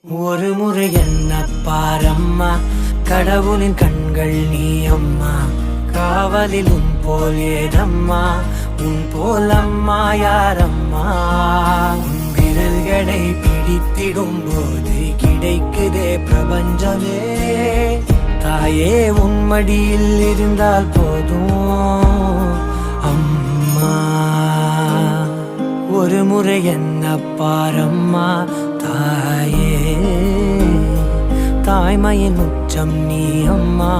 ஒரு முறை என்ன பாரம்மா, கடவுளின் கண்கள் நீ அம்மா. காவலில் உன் போல் ஏதம்மா, உன் போல் அம்மா யாரம்மா. உன் விரல்களை பிடித்திடும் போது கிடைக்குதே பிரபஞ்சமே. தாயே உன் மடியில் இருந்தால் போதும் அம்மா. ஒரு முறை என்ன பாரம்மா தாயே, தாய்மையின் உச்சம் நீ அம்மா.